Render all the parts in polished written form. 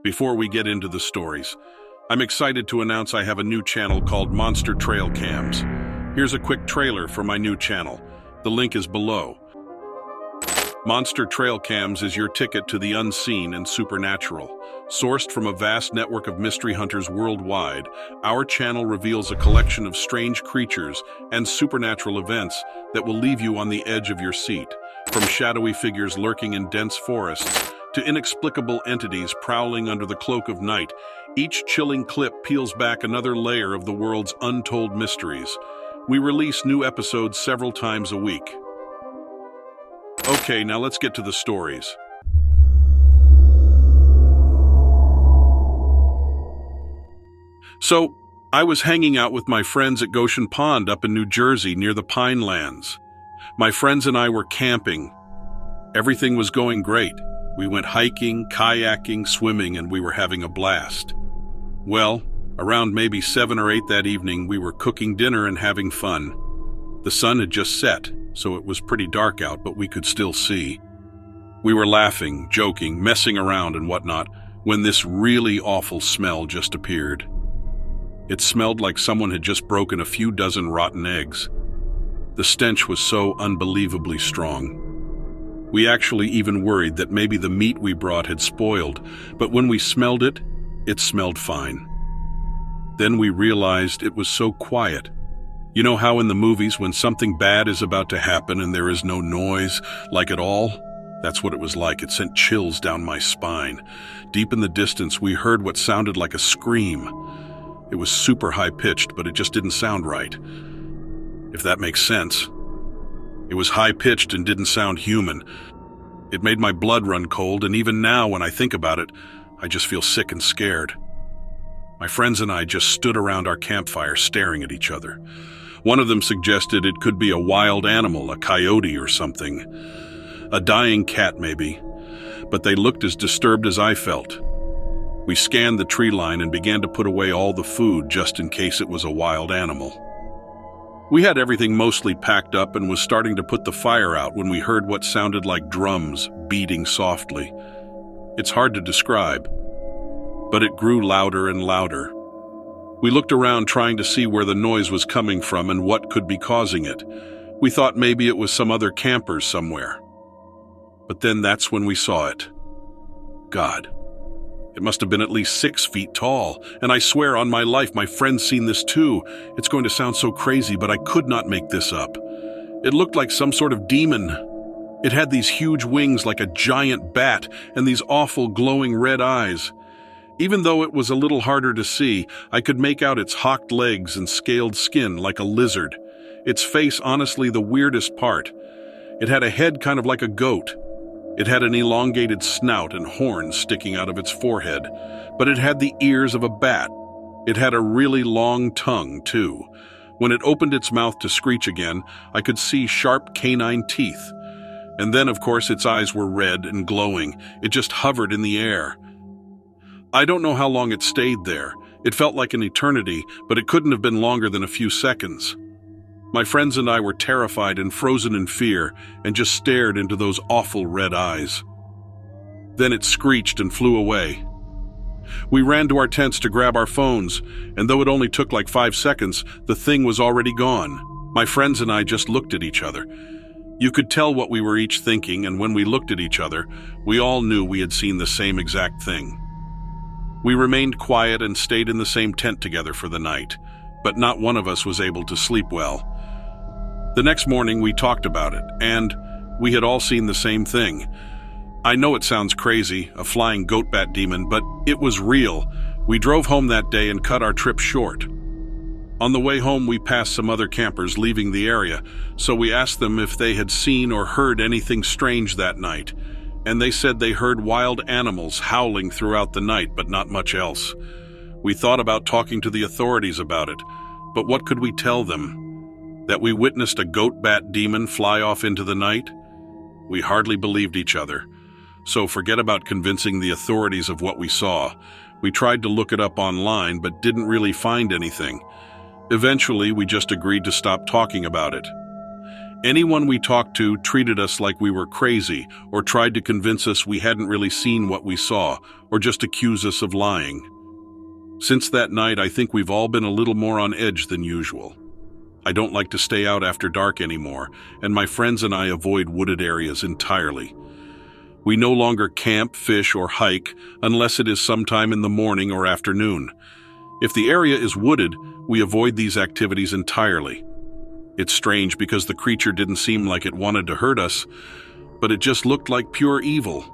Before we get into the stories, I'm excited to announce I have a new channel called Monster Trail Cams. Here's a quick trailer for my new channel. The link is below. Monster Trail Cams is your ticket to the unseen and supernatural. Sourced from a vast network of mystery hunters worldwide, our channel reveals a collection of strange creatures and supernatural events that will leave you on the edge of your seat. From shadowy figures lurking in dense forests to inexplicable entities prowling under the cloak of night, each chilling clip peels back another layer of the world's untold mysteries. We release new episodes several times a week. Okay, now let's get to the stories. So, I was hanging out with my friends at Goshen Pond up in New Jersey near the Pine Lands. My friends and I were camping. Everything was going great. We went hiking, kayaking, swimming, and we were having a blast. Well, around maybe 7 or 8 that evening, we were cooking dinner and having fun. The sun had just set, so it was pretty dark out, but we could still see. We were laughing, joking, messing around and whatnot, when this really awful smell just appeared. It smelled like someone had just broken a few dozen rotten eggs. The stench was so unbelievably strong. We actually even worried that maybe the meat we brought had spoiled, but when we smelled it, it smelled fine. Then we realized it was so quiet. You know how in the movies when something bad is about to happen and there is no noise, like at all? That's what it was like. It sent chills down my spine. Deep in the distance, we heard what sounded like a scream. It was super high-pitched, but it just didn't sound right. If that makes sense. It was high-pitched and didn't sound human. It made my blood run cold, and even now when I think about it, I just feel sick and scared. My friends and I just stood around our campfire staring at each other. One of them suggested it could be a wild animal, a coyote or something. A dying cat, maybe. But they looked as disturbed as I felt. We scanned the tree line and began to put away all the food just in case it was a wild animal. We had everything mostly packed up and was starting to put the fire out when we heard what sounded like drums beating softly. It's hard to describe, but it grew louder and louder. We looked around trying to see where the noise was coming from and what could be causing it. We thought maybe it was some other campers somewhere. But then that's when we saw it. God. It must have been at least 6 feet tall, and I swear on my life my friend's seen this too. It's going to sound so crazy, but I could not make this up. It looked like some sort of demon. It had these huge wings like a giant bat and these awful glowing red eyes. Even though it was a little harder to see, I could make out its hocked legs and scaled skin like a lizard. Its face, honestly, the weirdest part. It had a head kind of like a goat. It had an elongated snout and horns sticking out of its forehead, but it had the ears of a bat. It had a really long tongue, too. When it opened its mouth to screech again, I could see sharp canine teeth. And then, of course, its eyes were red and glowing. It just hovered in the air. I don't know how long it stayed there. It felt like an eternity, but it couldn't have been longer than a few seconds. My friends and I were terrified and frozen in fear and just stared into those awful red eyes. Then it screeched and flew away. We ran to our tents to grab our phones, and though it only took like 5 seconds, the thing was already gone. My friends and I just looked at each other. You could tell what we were each thinking, and when we looked at each other, we all knew we had seen the same exact thing. We remained quiet and stayed in the same tent together for the night, but not one of us was able to sleep well. The next morning, we talked about it, and we had all seen the same thing. I know it sounds crazy, a flying goat bat demon, but it was real. We drove home that day and cut our trip short. On the way home, we passed some other campers leaving the area, so we asked them if they had seen or heard anything strange that night, and they said they heard wild animals howling throughout the night, but not much else. We thought about talking to the authorities about it, but what could we tell them? That we witnessed a goat bat demon fly off into the night? We hardly believed each other. So forget about convincing the authorities of what we saw. We tried to look it up online, but didn't really find anything. Eventually, we just agreed to stop talking about it. Anyone we talked to treated us like we were crazy or tried to convince us we hadn't really seen what we saw or just accuse us of lying. Since that night, I think we've all been a little more on edge than usual. I don't like to stay out after dark anymore, and my friends and I avoid wooded areas entirely. We no longer camp, fish, or hike unless it is sometime in the morning or afternoon. If the area is wooded, we avoid these activities entirely. It's strange because the creature didn't seem like it wanted to hurt us, but it just looked like pure evil.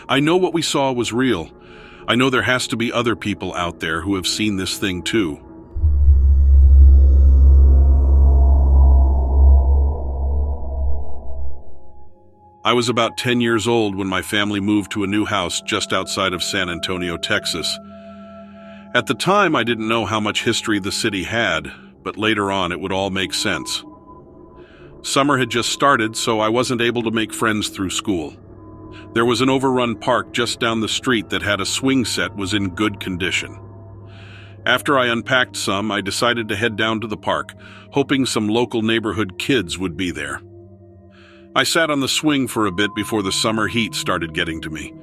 I know what we saw was real. I know there has to be other people out there who have seen this thing too. I was about 10 years old when my family moved to a new house just outside of San Antonio, Texas. At the time, I didn't know how much history the city had, but later on it would all make sense. Summer had just started, so I wasn't able to make friends through school. There was an overrun park just down the street that had a swing set was in good condition. After I unpacked some, I decided to head down to the park, hoping some local neighborhood kids would be there. I sat on the swing for a bit before the summer heat started getting to me.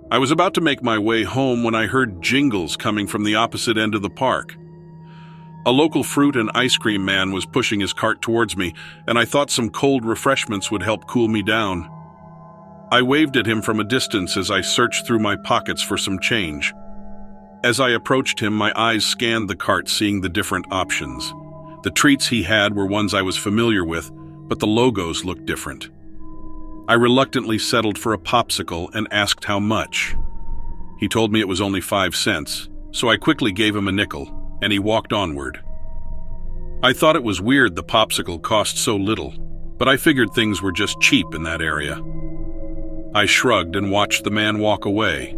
I was about to make my way home when I heard jingles coming from the opposite end of the park. A local fruit and ice cream man was pushing his cart towards me, and I thought some cold refreshments would help cool me down. I waved at him from a distance as I searched through my pockets for some change. As I approached him, my eyes scanned the cart, seeing the different options. The treats he had were ones I was familiar with, but the logos looked different. I reluctantly settled for a popsicle and asked how much. He told me it was only 5 cents, so I quickly gave him a nickel, and he walked onward. I thought it was weird the popsicle cost so little, but I figured things were just cheap in that area. I shrugged and watched the man walk away.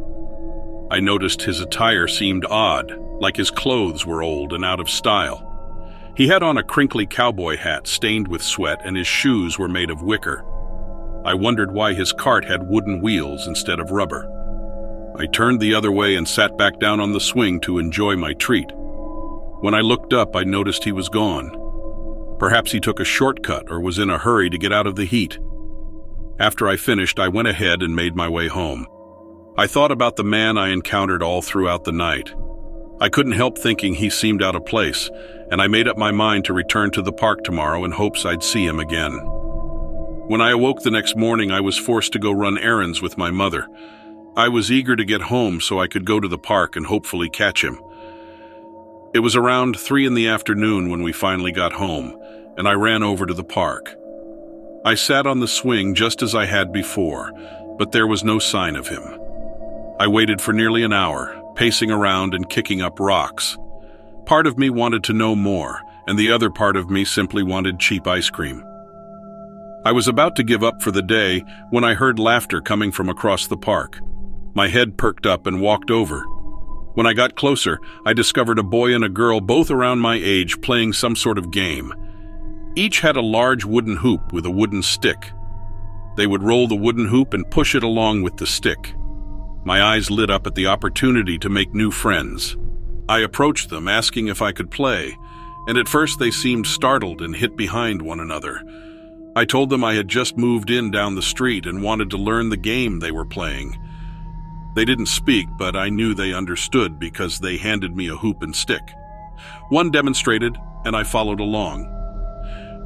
I noticed his attire seemed odd, like his clothes were old and out of style. He had on a crinkly cowboy hat stained with sweat, and his shoes were made of wicker. I wondered why his cart had wooden wheels instead of rubber. I turned the other way and sat back down on the swing to enjoy my treat. When I looked up, I noticed he was gone. Perhaps he took a shortcut or was in a hurry to get out of the heat. After I finished, I went ahead and made my way home. I thought about the man I encountered all throughout the night. I couldn't help thinking he seemed out of place, and I made up my mind to return to the park tomorrow in hopes I'd see him again. When I awoke the next morning, I was forced to go run errands with my mother. I was eager to get home so I could go to the park and hopefully catch him. It was around 3 in the afternoon when we finally got home, and I ran over to the park. I sat on the swing just as I had before, but there was no sign of him. I waited for nearly an hour, pacing around and kicking up rocks. Part of me wanted to know more, and the other part of me simply wanted cheap ice cream. I was about to give up for the day when I heard laughter coming from across the park. My head perked up and walked over. When I got closer, I discovered a boy and a girl both around my age playing some sort of game. Each had a large wooden hoop with a wooden stick. They would roll the wooden hoop and push it along with the stick. My eyes lit up at the opportunity to make new friends. I approached them, asking if I could play, and at first they seemed startled and hid behind one another. I told them I had just moved in down the street and wanted to learn the game they were playing. They didn't speak, but I knew they understood because they handed me a hoop and stick. One demonstrated, and I followed along.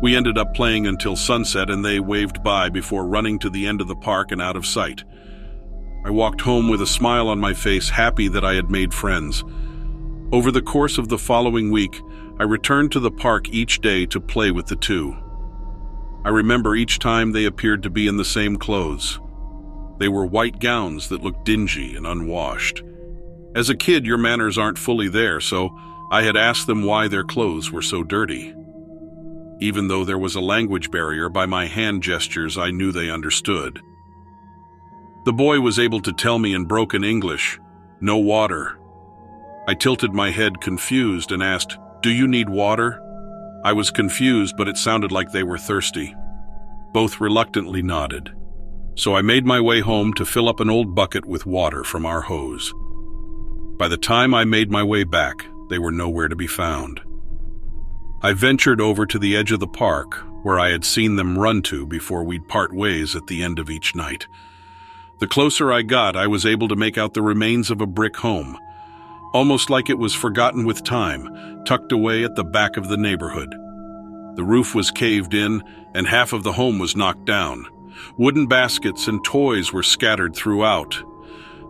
We ended up playing until sunset, and they waved bye before running to the end of the park and out of sight. I walked home with a smile on my face, happy that I had made friends. Over the course of the following week, I returned to the park each day to play with the two. I remember each time they appeared to be in the same clothes. They were white gowns that looked dingy and unwashed. As a kid, your manners aren't fully there, so I had asked them why their clothes were so dirty. Even though there was a language barrier, by my hand gestures I knew they understood. The boy was able to tell me in broken English, "No water." I tilted my head confused and asked, "Do you need water?" I was confused, but it sounded like they were thirsty. Both reluctantly nodded. So I made my way home to fill up an old bucket with water from our hose. By the time I made my way back, they were nowhere to be found. I ventured over to the edge of the park, where I had seen them run to before we'd part ways at the end of each night. The closer I got, I was able to make out the remains of a brick home, almost like it was forgotten with time, tucked away at the back of the neighborhood. The roof was caved in, and half of the home was knocked down. Wooden baskets and toys were scattered throughout.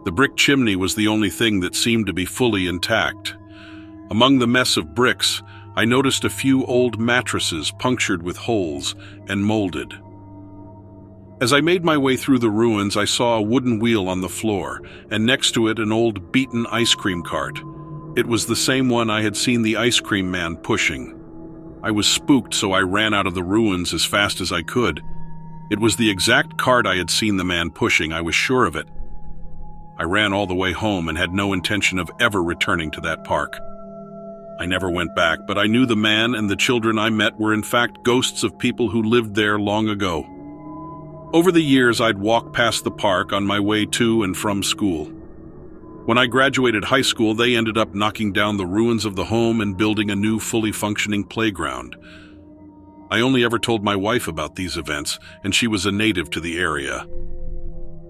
The brick chimney was the only thing that seemed to be fully intact. Among the mess of bricks, I noticed a few old mattresses punctured with holes and molded. As I made my way through the ruins, I saw a wooden wheel on the floor, and next to it an old beaten ice cream cart. It was the same one I had seen the ice cream man pushing. I was spooked, so I ran out of the ruins as fast as I could. It was the exact cart I had seen the man pushing, I was sure of it. I ran all the way home and had no intention of ever returning to that park. I never went back, but I knew the man and the children I met were in fact ghosts of people who lived there long ago. Over the years, I'd walk past the park on my way to and from school. When I graduated high school, they ended up knocking down the ruins of the home and building a new, fully functioning playground. I only ever told my wife about these events, and she was a native to the area.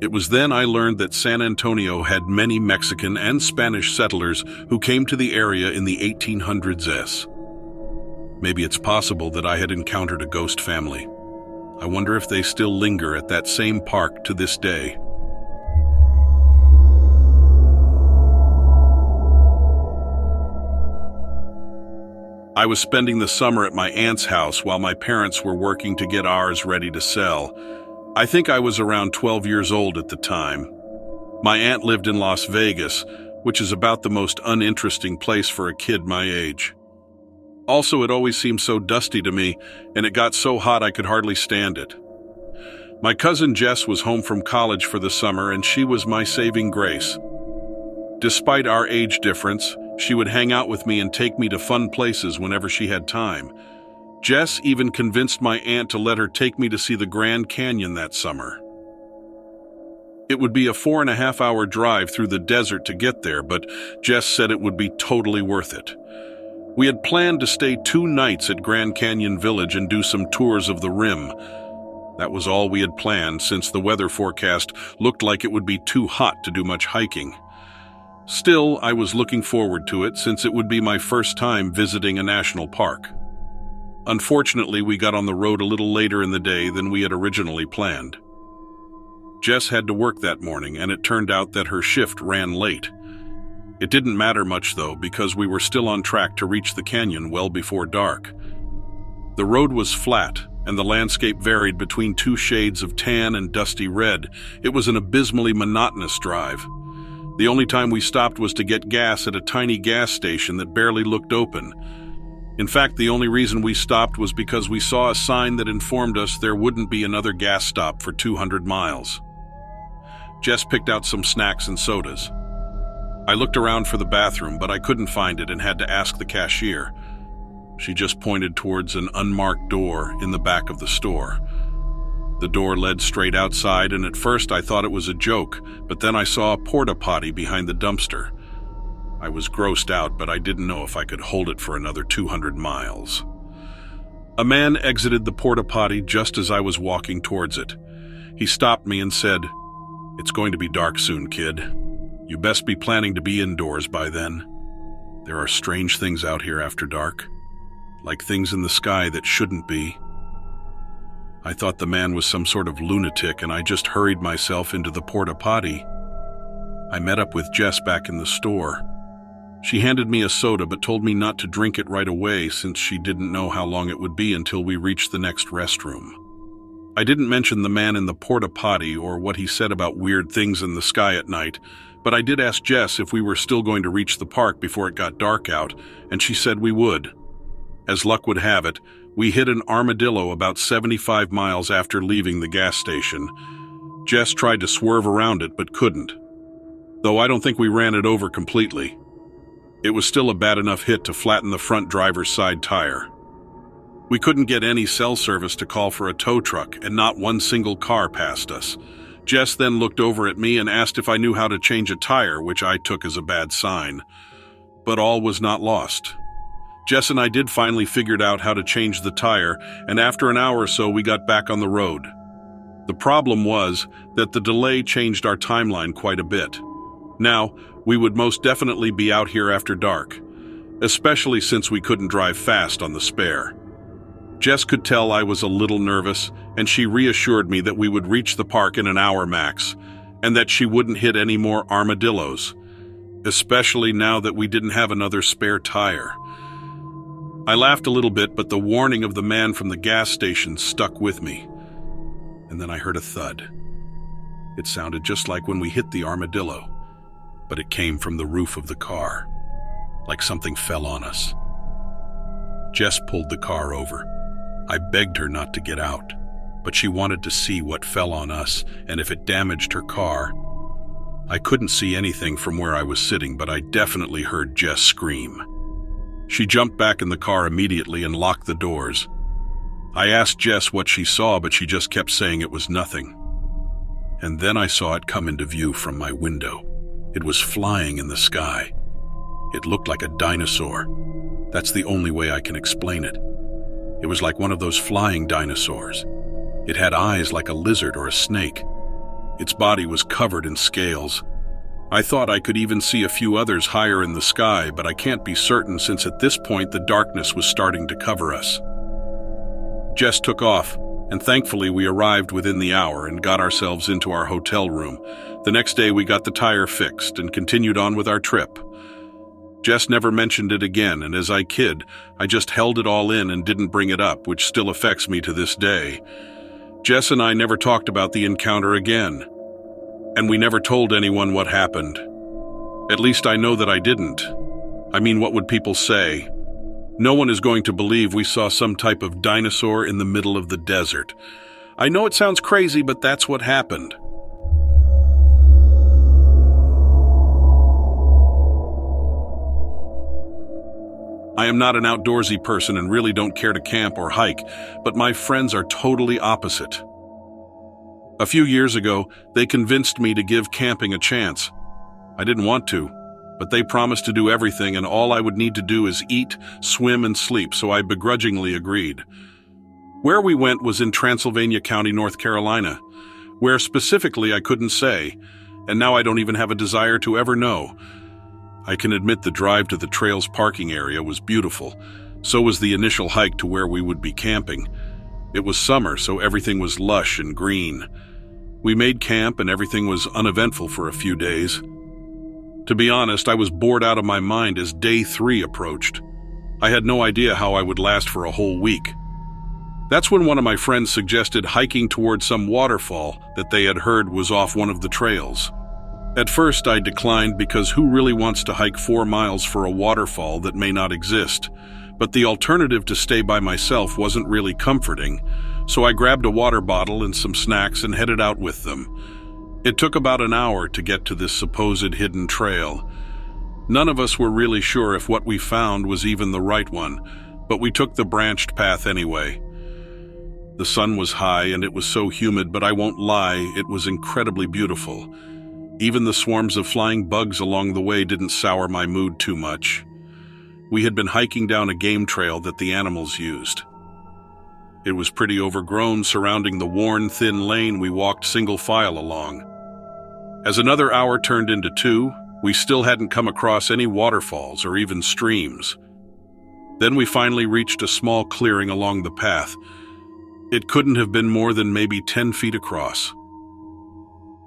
It was then I learned that San Antonio had many Mexican and Spanish settlers who came to the area in the 1800s. Maybe it's possible that I had encountered a ghost family. I wonder if they still linger at that same park to this day. I was spending the summer at my aunt's house while my parents were working to get ours ready to sell. I think I was around 12 years old at the time. My aunt lived in Las Vegas, which is about the most uninteresting place for a kid my age. Also, it always seemed so dusty to me, and it got so hot I could hardly stand it. My cousin Jess was home from college for the summer, and she was my saving grace. Despite our age difference, she would hang out with me and take me to fun places whenever she had time. Jess even convinced my aunt to let her take me to see the Grand Canyon that summer. It would be a 4.5-hour drive through the desert to get there, but Jess said it would be totally worth it. We had planned to stay 2 nights at Grand Canyon Village and do some tours of the rim. That was all we had planned, since the weather forecast looked like it would be too hot to do much hiking. Still, I was looking forward to it, since it would be my first time visiting a national park. Unfortunately, we got on the road a little later in the day than we had originally planned. Jess had to work that morning, and it turned out that her shift ran late. It didn't matter much, though, because we were still on track to reach the canyon well before dark. The road was flat, and the landscape varied between 2 shades of tan and dusty red. It was an abysmally monotonous drive. The only time we stopped was to get gas at a tiny gas station that barely looked open. In fact, the only reason we stopped was because we saw a sign that informed us there wouldn't be another gas stop for 200 miles. Jess picked out some snacks and sodas. I looked around for the bathroom, but I couldn't find it and had to ask the cashier. She just pointed towards an unmarked door in the back of the store. The door led straight outside, and at first I thought it was a joke, but then I saw a porta potty behind the dumpster. I was grossed out, but I didn't know if I could hold it for another 200 miles. A man exited the porta potty just as I was walking towards it. He stopped me and said, "It's going to be dark soon, kid. You best be planning to be indoors by then. There are strange things out here after dark, like things in the sky that shouldn't be." I thought the man was some sort of lunatic, and I just hurried myself into the porta potty. I met up with Jess back in the store. She handed me a soda but told me not to drink it right away, since she didn't know how long it would be until we reached the next restroom. I didn't mention the man in the porta potty or what he said about weird things in the sky at night, but I did ask Jess if we were still going to reach the park before it got dark out, and she said we would. As luck would have it, we hit an armadillo about 75 miles after leaving the gas station. Jess tried to swerve around it but couldn't, though I don't think we ran it over completely. It was still a bad enough hit to flatten the front driver's side tire. We couldn't get any cell service to call for a tow truck, and not one single car passed us. Jess then looked over at me and asked if I knew how to change a tire, which I took as a bad sign. But all was not lost. Jess and I did finally figure out how to change the tire, and after an hour or so we got back on the road. The problem was that the delay changed our timeline quite a bit. Now, we would most definitely be out here after dark, especially since we couldn't drive fast on the spare. Jess could tell I was a little nervous, and she reassured me that we would reach the park in an hour max, and that she wouldn't hit any more armadillos, especially now that we didn't have another spare tire. I laughed a little bit, but the warning of the man from the gas station stuck with me. And then I heard a thud. It sounded just like when we hit the armadillo, but it came from the roof of the car, like something fell on us. Jess pulled the car over. I begged her not to get out, but she wanted to see what fell on us and if it damaged her car. I couldn't see anything from where I was sitting, but I definitely heard Jess scream. She jumped back in the car immediately and locked the doors. I asked Jess what she saw, but she just kept saying it was nothing. And then I saw it come into view from my window. It was flying in the sky. It looked like a dinosaur. That's the only way I can explain it. It was like one of those flying dinosaurs. It had eyes like a lizard or a snake. Its body was covered in scales. I thought I could even see a few others higher in the sky, but I can't be certain since at this point the darkness was starting to cover us. Jess took off, and thankfully we arrived within the hour and got ourselves into our hotel room. The next day we got the tire fixed and continued on with our trip. Jess never mentioned it again, and as I kid, I just held it all in and didn't bring it up, which still affects me to this day. Jess and I never talked about the encounter again, and we never told anyone what happened. At least I know that I didn't. I mean, what would people say? No one is going to believe we saw some type of dinosaur in the middle of the desert. I know it sounds crazy, but that's what happened. I am not an outdoorsy person and really don't care to camp or hike, but my friends are totally opposite. A few years ago, they convinced me to give camping a chance. I didn't want to, but they promised to do everything, and all I would need to do is eat, swim, and sleep, so I begrudgingly agreed. Where we went was in Transylvania County, North Carolina. Where specifically I couldn't say, and now I don't even have a desire to ever know. I can admit the drive to the trail's parking area was beautiful. So was the initial hike to where we would be camping. It was summer, so everything was lush and green. We made camp and everything was uneventful for a few days. To be honest, I was bored out of my mind as day 3 approached. I had no idea how I would last for a whole week. That's when one of my friends suggested hiking towards some waterfall that they had heard was off one of the trails. At first, I declined because who really wants to hike 4 miles for a waterfall that may not exist? But the alternative to stay by myself wasn't really comforting, so I grabbed a water bottle and some snacks and headed out with them. It took about an hour to get to this supposed hidden trail. None of us were really sure if what we found was even the right one, but we took the branched path anyway. The sun was high and it was so humid, but I won't lie, it was incredibly beautiful. Even the swarms of flying bugs along the way didn't sour my mood too much. We had been hiking down a game trail that the animals used. It was pretty overgrown, surrounding the worn, thin lane we walked single file along. As another hour turned into 2, we still hadn't come across any waterfalls or even streams. Then we finally reached a small clearing along the path. It couldn't have been more than maybe 10 feet across.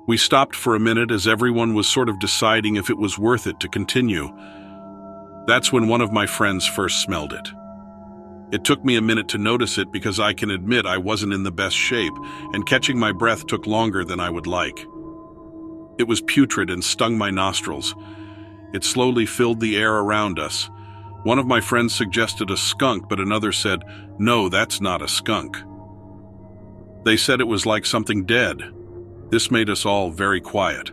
We stopped for a minute as everyone was sort of deciding if it was worth it to continue. That's when one of my friends first smelled it. It took me a minute to notice it because I can admit I wasn't in the best shape, and catching my breath took longer than I would like. It was putrid and stung my nostrils. It slowly filled the air around us. One of my friends suggested a skunk, but another said, "No, that's not a skunk." They said it was like something dead. This made us all very quiet.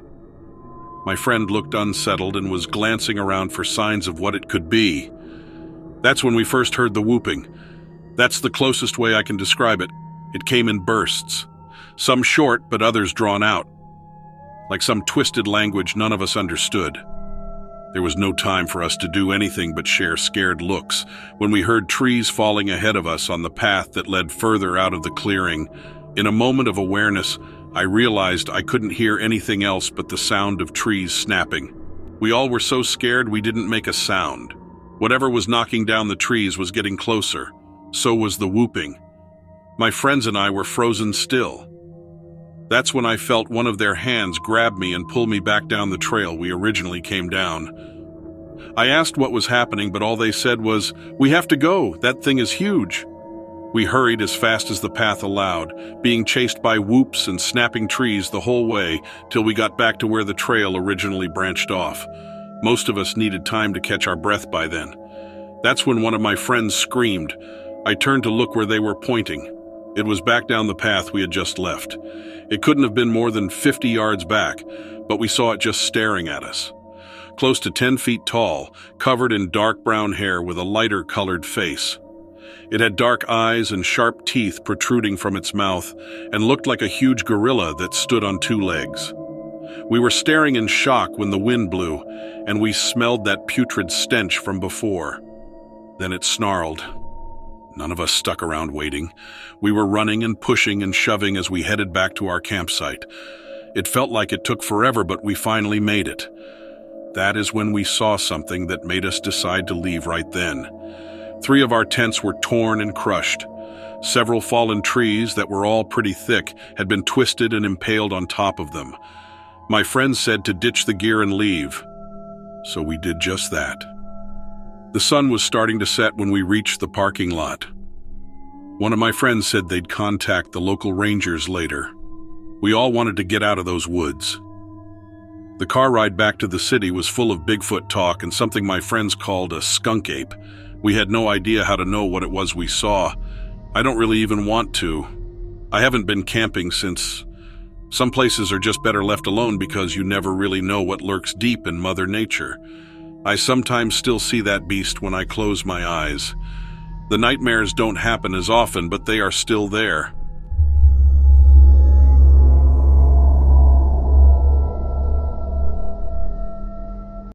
My friend looked unsettled and was glancing around for signs of what it could be. That's when we first heard the whooping. That's the closest way I can describe it. It came in bursts, some short but others drawn out, like some twisted language none of us understood. There was no time for us to do anything but share scared looks when we heard trees falling ahead of us on the path that led further out of the clearing. In a moment of awareness, I realized I couldn't hear anything else but the sound of trees snapping. We all were so scared we didn't make a sound. Whatever was knocking down the trees was getting closer. So was the whooping. My friends and I were frozen still. That's when I felt one of their hands grab me and pull me back down the trail we originally came down. I asked what was happening, but all they said was, "We have to go, that thing is huge." We hurried as fast as the path allowed, being chased by whoops and snapping trees the whole way till we got back to where the trail originally branched off. Most of us needed time to catch our breath by then. That's when one of my friends screamed. I turned to look where they were pointing. It was back down the path we had just left. It couldn't have been more than 50 yards back, but we saw it just staring at us. Close to 10 feet tall, covered in dark brown hair with a lighter colored face. It had dark eyes and sharp teeth protruding from its mouth and looked like a huge gorilla that stood on 2 legs. We were staring in shock when the wind blew, and we smelled that putrid stench from before. Then it snarled. None of us stuck around waiting. We were running and pushing and shoving as we headed back to our campsite. It felt like it took forever, but we finally made it. That is when we saw something that made us decide to leave right then. 3 of our tents were torn and crushed. Several fallen trees that were all pretty thick had been twisted and impaled on top of them. My friends said to ditch the gear and leave. So we did just that. The sun was starting to set when we reached the parking lot. One of my friends said they'd contact the local rangers later. We all wanted to get out of those woods. The car ride back to the city was full of Bigfoot talk and something my friends called a skunk ape. We had no idea how to know what it was we saw. I don't really even want to. I haven't been camping since. Some places are just better left alone because you never really know what lurks deep in Mother Nature. I sometimes still see that beast when I close my eyes. The nightmares don't happen as often, but they are still there.